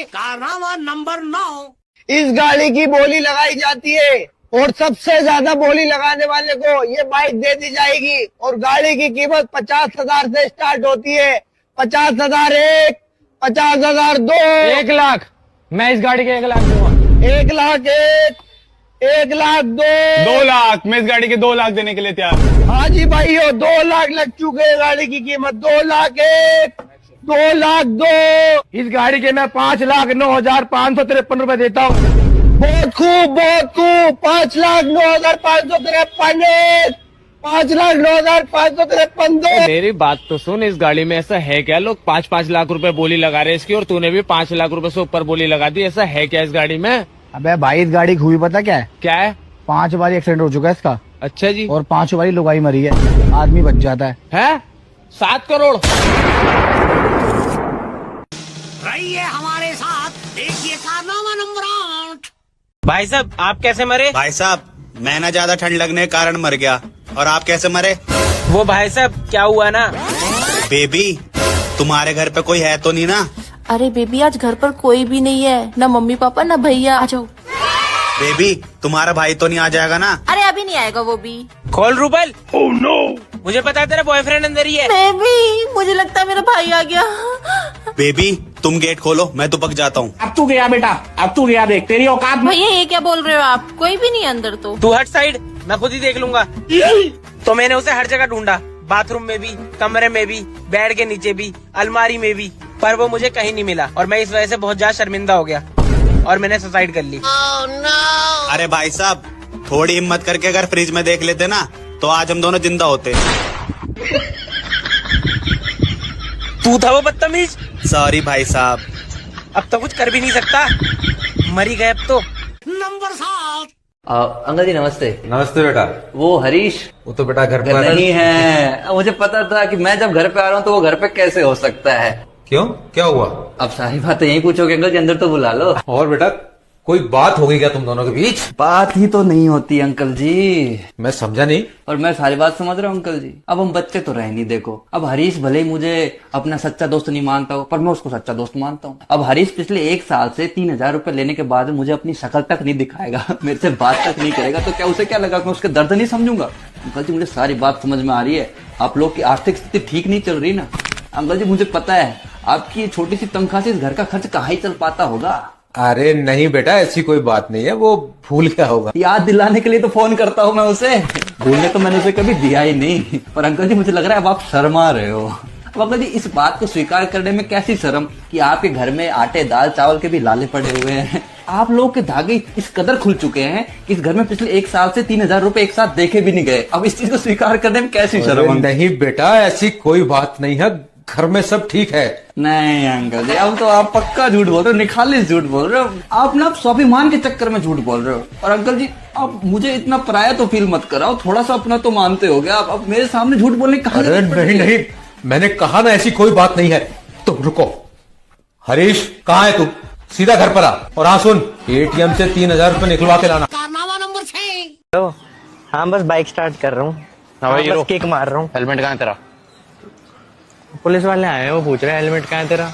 कारनामा नंबर 9। इस गाड़ी की बोली लगाई जाती है और सबसे ज्यादा बोली लगाने वाले को ये बाइक दे दी जाएगी। और गाड़ी की कीमत 50,000 से स्टार्ट होती है। 50,000 एक, 50,000 दो, 1,00,000। मैं इस गाड़ी के 1,00,000 दूंगा। 1,00,000 एक, 1,00,000 दो, 2,00,000। मैं इस गाड़ी के 2,00,000 देने के लिए तैयार हूँ। हाँ जी भाई, 2,00,000 लग चुके हैं। गाड़ी की कीमत 2,00,000 एक, 2,00,000 दो। इस गाड़ी के मैं 5,09,553 रुपए देता हूँ। बहुत खूब, बहुत खूब। 5,09,553 एक, 5,09,553 दो। मेरी बात तो सुन, इस गाड़ी में ऐसा है क्या? लोग 5-5 लाख रुपए बोली लगा रहे हैं इसकी, और तूने भी 5 लाख रुपए से ऊपर बोली लगा दी। ऐसा है क्या इस गाड़ी में? अबे भाई, इस गाड़ी की खूबी पता क्या है? क्या है? 5 बार एक्सीडेंट हो चुका है इसका। अच्छा जी। और 5 बारी लुगाई मरी है, आदमी बच जाता है। 7 करोड़। रहिए हमारे साथ, देखिए कारनामा नंबर 8। भाई साहब, आप कैसे मरे? भाई साहब, मैं ना ज्यादा ठंड लगने के कारण मर गया। और आप कैसे मरे? वो भाई साहब, क्या हुआ ना, बेबी, तुम्हारे घर पे कोई है तो नहीं ना? अरे बेबी, आज घर पर कोई भी नहीं है, ना मम्मी पापा ना भैया। आ जाओ। बेबी, तुम्हारा भाई तो नहीं आ जाएगा ना? अरे अभी नहीं आएगा वो भी। खोल रूबल। ओह नो, मुझे पता है तेरा बॉयफ्रेंड अंदर ही है। बेबी, मुझे लगता है मेरा भाई आ गया। बेबी, तुम गेट खोलो, मैं तो पक जाता हूँ। अब तू गया बेटा, अब तू गया, देख तेरी औकात में। भैया ये क्या बोल रहे हो आप? कोई भी नहीं है अंदर तो। तू हट साइड, मैं खुद ही देख लूंगा। तो मैंने उसे हर जगह ढूंढा, बाथरूम में भी, कमरे में भी, बेड के नीचे भी, अलमारी में भी, पर वो मुझे कहीं नहीं मिला। और मैं इस वजह से बहुत ज्यादा शर्मिंदा हो गया और मैंने सुसाइड कर ली। अरे भाई साहब, थोड़ी हिम्मत करके अगर फ्रिज में देख लेते ना, तो आज हम दोनों जिंदा होते। तू था वो बदतमीज। सॉरी भाई साहब। अब तो कुछ कर भी नहीं सकता, मरी गए अब तो। नंबर 7। अंकल जी नमस्ते। नमस्ते बेटा। वो हरीश वो तो बेटा घर पर नहीं है। मुझे पता था कि मैं जब घर पे आ रहा हूँ तो वो घर पे कैसे हो सकता है। क्यों, क्या हुआ? अब सारी बातें यही पूछोगे अंकल जी, अंदर तो बुला लो। और बेटा, कोई बात होगी क्या तुम दोनों के बीच? बात ही तो नहीं होती अंकल जी। मैं समझा नहीं। और मैं सारी बात समझ रहा हूँ अंकल जी। अब हम बच्चे तो रहे नहीं। देखो, अब हरीश भले ही मुझे अपना सच्चा दोस्त नहीं मानता हो, पर मैं उसको सच्चा दोस्त मानता हूँ। अब हरीश पिछले 1 साल से 3,000 रुपए लेने के बाद मुझे अपनी शक्ल तक नहीं दिखाएगा, मेरे से बात तक नहीं करेगा, तो क्या उसे क्या लगा मैं उसके दर्द नहीं समझूंगा? अंकल जी, मुझे सारी बात समझ में आ रही है। आप लोग की आर्थिक स्थिति ठीक नहीं चल रही ना अंकल जी। मुझे पता है आपकी ये छोटी सी तनख्वाह से इस घर का खर्च कहाँ ही चल पाता होगा। अरे नहीं बेटा, ऐसी कोई बात नहीं है। वो भूल गया होगा। याद दिलाने के लिए तो फोन करता हूँ मैं उसे। भूलने तो मैंने उसे कभी दिया ही नहीं। पर अंकल जी, मुझे लग रहा है अब आप शर्मा रहे हो। अब अंकल जी, इस बात को स्वीकार करने में कैसी शर्म कि आपके घर में आटे दाल चावल के भी लाले पड़े हुए हैं। आप लोग के धागे इस कदर खुल चुके हैं कि इस घर में पिछले 1 साल से 3,000 रुपए एक साथ देखे भी नहीं गए। अब इस चीज को स्वीकार करने में कैसी शर्म? नहीं बेटा, ऐसी कोई बात नहीं है। घर में सब ठीक है। नहीं अंकल जी, अब तो आप पक्का झूठ बोल रहे हो, निखालिस झूठ बोल रहे हो। आप ना स्वाभिमान के चक्कर में झूठ बोल रहे हो। और अंकल जी, आप मुझे इतना पराया तो फील मत कराओ, थोड़ा सा अपना तो मानते हो गया। अब मेरे सामने झूठ बोलने का। अरे नहीं नहीं, मैंने कहा ना ऐसी कोई बात नहीं है। तुम रुको। हरीश, कहाँ है तू? सीधा घर पर आ। और हाँ सुन, ATM से 3,000 रुपए निकलवा के लाना। कारनामा नंबर 6। हाँ, बस बाइक स्टार्ट कर रहा हूँ, बस किक मार रहा हूँ। हेलमेट कहाँ है तेरा? पुलिस वाले आए हैं, वो पूछ रहे हैं हेलमेट कहाँ है तेरा।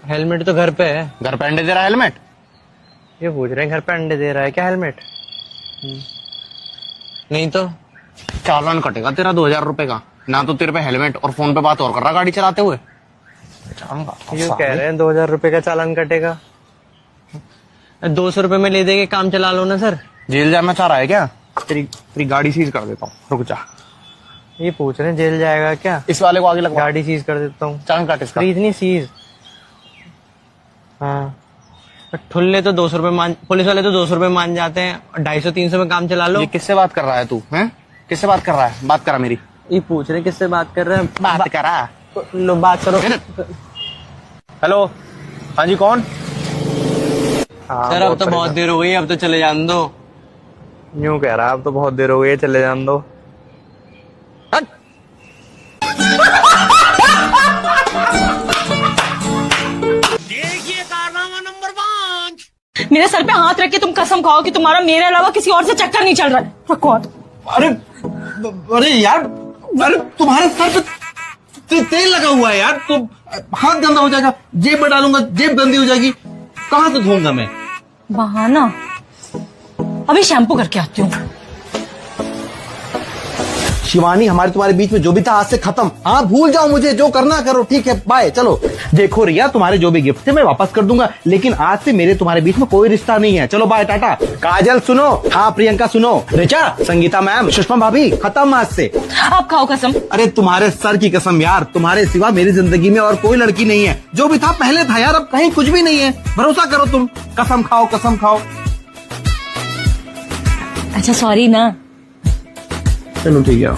हेलमेट तो घर पे है। घर पे अंडे दे रहा हेलमेट? ये पूछ रहे हैं घर पे अंडे दे रहा है क्या हेलमेट? नहीं तो चालान कटेगा तेरा 2,000 रुपए का। ना तो तेरे पे हेलमेट और फोन पे बात और कर रहा गाड़ी चलाते हुए। ये कह रहे हैं 2,000 रुपए का चालान कटेगा। 200 रुपए में ले देके काम चला लो ना सर। जेल जाना चाह रहा है क्या? तेरी गाड़ी सीज कर देता हूँ, रुक जा। ये पूछ रहे हैं जेल जाएगा क्या? इस वाले को आगे लगा। गाड़ी सीज कर देता हूँ। चालान काट इसका। फ्रीज नहीं, सीज। हाँ, ठुल्ले तो 200 रुपए मान, पुलिस वाले तो 200 रुपए मान जाते हैं। 250-300 में काम चला लो। ये किससे बात कर रहा है तू? हैं? किससे बात कर रहा है? बात करा मेरी। ये पूछ रहे किससे बात कर रहे हैं? बात करा। लो बात करो। हेलो, हाँ जी, कौन? सर अब तो बहुत देर हो गई, अब तो चले जान दो। यूं कह रहा है अब तो बहुत देर हो गई है, चले जान दो। देखिए कारनामा नंबर 5। मेरे सर पे हाथ रख के तुम कसम खाओ कि तुम्हारा मेरे अलावा किसी और से चक्कर नहीं चल रहा है। रखो हाथ। अरे यार, अरे तुम्हारे सर पे तेल लगा हुआ है यार, तो हाथ गंदा हो जाएगा, जेब में डालूंगा जेब गंदी हो जाएगी, कहाँ से धोऊंगा मैं? बहाना, अभी शैम्पू करके आती हूँ। शिवानी, हमारे तुम्हारे बीच में जो भी था आज से खत्म। हाँ, भूल जाओ मुझे, जो करना करो, ठीक है, बाय, चलो। देखो रिया, तुम्हारे जो भी गिफ्ट थे मैं वापस कर दूंगा, लेकिन आज से मेरे तुम्हारे बीच में कोई रिश्ता नहीं है। चलो बाय, टाटा। काजल सुनो, हाँ प्रियंका सुनो, ऋचा, संगीता मैम, सुषमा भाभी, खत्म आज से। आप खाओ कसम। अरे तुम्हारे सर की कसम यार, तुम्हारे सिवा मेरी जिंदगी में और कोई लड़की नहीं है। जो भी था पहले था यार, अब कहीं कुछ भी नहीं है। भरोसा करो तुम, कसम खाओ, कसम खाओ। अच्छा सॉरी ना। चलो ठीक है।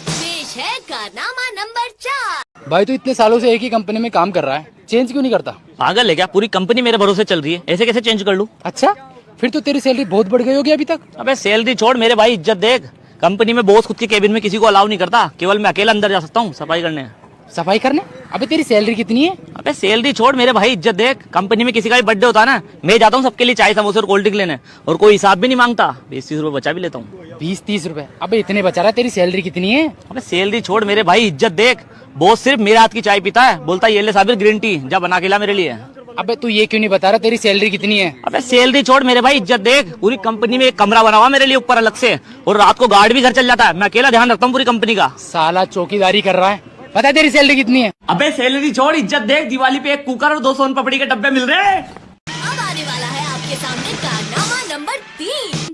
पेश है कारनामा नंबर 4। भाई तो इतने सालों से एक ही कंपनी में काम कर रहा है, चेंज क्यों नहीं करता? पागल है क्या? पूरी कंपनी मेरे भरोसे चल रही है, ऐसे कैसे चेंज कर लूं? अच्छा, फिर तो तेरी सैलरी बहुत बढ़ गई होगी अभी तक। अबे सैलरी छोड़ मेरे भाई, इज्जत देख। कंपनी में बॉस खुद के केबिन में किसी को अलाउ नहीं करता, केवल मैं अकेला अंदर जा सकता हूँ सफाई करने। सफाई करने? अबे तेरी सैलरी कितनी है? अबे सैलरी छोड़ मेरे भाई, इज्जत देख। कंपनी में किसी का भी बर्थडे होता है ना, मैं जाता हूँ सबके लिए चाय समोसे और कोल्ड ड्रिंक लेने, और कोई हिसाब भी नहीं मांगता। 20-30 रुपए बचा भी लेता हूँ। 20-30 रुपए? अबे इतने बचा रहा है, तेरी सैलरी कितनी है? अबे सैलरी छोड़ मेरे भाई, इज्जत देख। बॉस सिर्फ मेरे हाथ की चाय पीता है, बोलता है ये ले साबिर ग्रीन टी, जा बना के ला मेरे लिए। अबे तू ये क्यों नहीं बता रहा तेरी सैलरी कितनी है? अबे सैलरी छोड़ मेरे भाई, इज्जत देख। पूरी कंपनी में एक कमरा बना हुआ मेरे लिए ऊपर अलग से, और रात को गार्ड भी घर चल जाता है, मैं अकेला ध्यान रखता हूँ पूरी कंपनी का। साला चौकीदारी कर रहा है। बता तेरी सैलरी कितनी है? अबे सैलरी छोड़, इज्जत देख। दिवाली पे एक कुकर और 2 सोन पापड़ी के डब्बे मिल रहे हैं। अब आने वाला है आपके सामने कारनामा नंबर 3।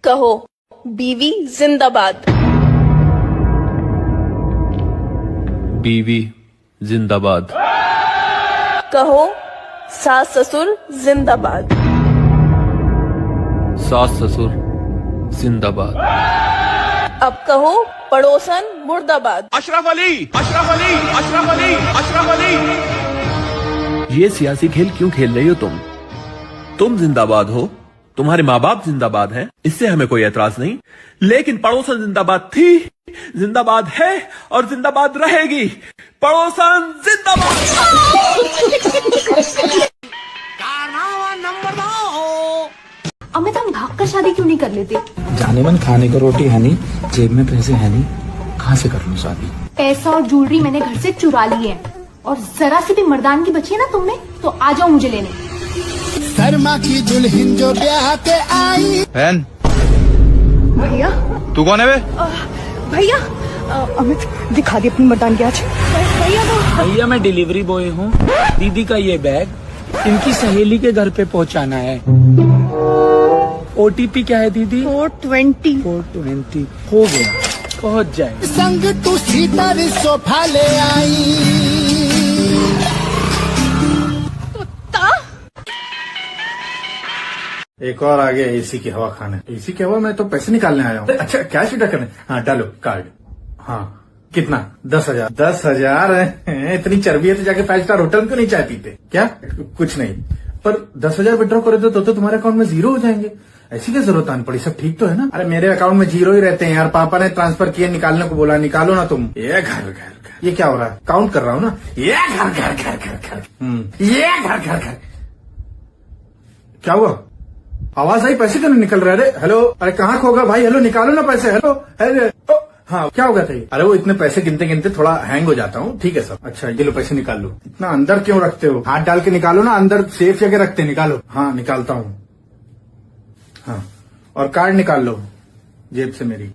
कहो बीवी जिंदाबाद। बीवी जिंदाबाद। कहो सास ससुर जिंदाबाद। सास ससुर जिंदाबाद। अब कहो पड़ोसन मुर्दाबाद। अशरफ अली, अशरफ अली, अशरफ अली, अशरफ अली। ये सियासी खेल क्यों खेल रही हो तुम जिंदाबाद हो, तुम्हारे माँ बाप जिंदाबाद हैं, इससे हमें कोई एतराज नहीं, लेकिन पड़ोसन जिंदाबाद थी, जिंदाबाद है और जिंदाबाद रहेगी। पड़ोसन जिंदाबाद। कारनामा नंबर 2। अमित, हम भाग कर शादी क्यों नहीं कर लेते? जाने मन खाने को रोटी है नहीं, जेब में पैसे है नहीं, कहाँ से कर लूं शादी? पैसा और ज्वेलरी मैंने घर से चुरा ली है, और जरा सी भी मर्दान की बची है ना तुमने, तो आ जाओ मुझे लेने। शर्मा की दुल्हन जो ब्याह पे आई। बहन, भैया। तू कौन है बे? भैया, अमित दिखा दी अपनी मर्दान की आज। भैया मैं डिलीवरी बॉय हूँ, दीदी का ये बैग इनकी सहेली के घर पे पहुँचाना है। OTP क्या है दीदी? 420 हो गया, पहुँच जाए। संग तू सीता सोफा ले आई। एक और आ गया एसी की हवा खाने। एसी की हवा में तो पैसे निकालने आया हूँ। अच्छा, कैश विड्रॉ करने? हाँ डालो कार्ड। हाँ कितना? 10,000। 10,000 इतनी चर्बी है तो जाके 5 स्टार होटल क्यों नहीं चाय पीते? क्या कुछ नहीं, पर 10,000 विड्रॉ करे तो तुम्हारे अकाउंट में 0 हो जाएंगे। ऐसी क्या जरूरत आनी पड़ी? सब ठीक तो है ना? अरे मेरे अकाउंट में 0 ही रहते हैं यार, पापा ने ट्रांसफर किए, निकालने को बोला, निकालो ना तुम। ये घर ये क्या हो रहा है? काउंट कर रहा हूँ ना। ये घर ये घर क्या हुआ? आवाज आई, पैसे क्यों नहीं निकल रहे? अरे हेलो, अरे कहाँ खो गया भाई? हेलो निकालो ना पैसे। हेलो अरे हाँ क्या हो गया था? अरे वो इतने पैसे गिनते गिनते थोड़ा हैंग हो जाता हूँ। ठीक है सब। अच्छा ये लो पैसे निकाल लो। इतना अंदर क्यों रखते हो? हाथ डाल के निकालो ना, अंदर सेफ जगह रखते, निकालो। हाँ निकालता हूँ। हाँ और कार्ड निकाल लो जेब से मेरी।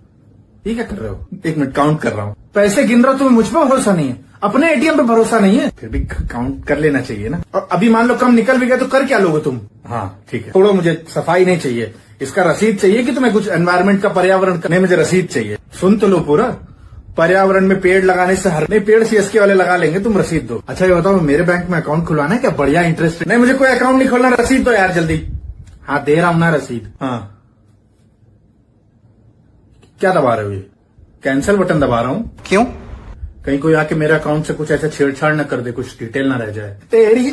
ये क्या कर रहे हो? 1 मिनट काउंट कर रहा हूँ। पैसे गिन रहा हूँ, तुम्हें मुझ पर भरोसा नहीं है, अपने एटीएम पे भरोसा नहीं है, फिर भी काउंट कर लेना चाहिए ना। और अभी मान लो कम निकल भी गया तो कर क्या लोगे तुम? हाँ ठीक है, थोड़ा मुझे सफाई नहीं चाहिए, इसका रसीद चाहिए कि तुम्हें कुछ एनवायरमेंट का, पर्यावरण का? नहीं मुझे रसीद चाहिए। सुन तो लो पूरा। पर्यावरण में पेड़ लगाने से हर नहीं, पेड़ सीएसके वाले लगा लेंगे, तुम रसीद दो। अच्छा ये बताओ, मेरे बैंक में अकाउंट खुलवाना है क्या? बढ़िया इंटरेस्ट। नहीं मुझे कोई अकाउंट नहीं खोलना, रसीद दो यार जल्दी। हाँ दे रहा हूं ना रसीद। हाँ क्या दबा रहे हो? ये कैंसिल बटन दबा रहा हूँ। क्यों? कहीं कोई आके मेरे अकाउंट से कुछ ऐसा छेड़छाड़ न कर दे, कुछ डिटेल ना रह जाए। तेरी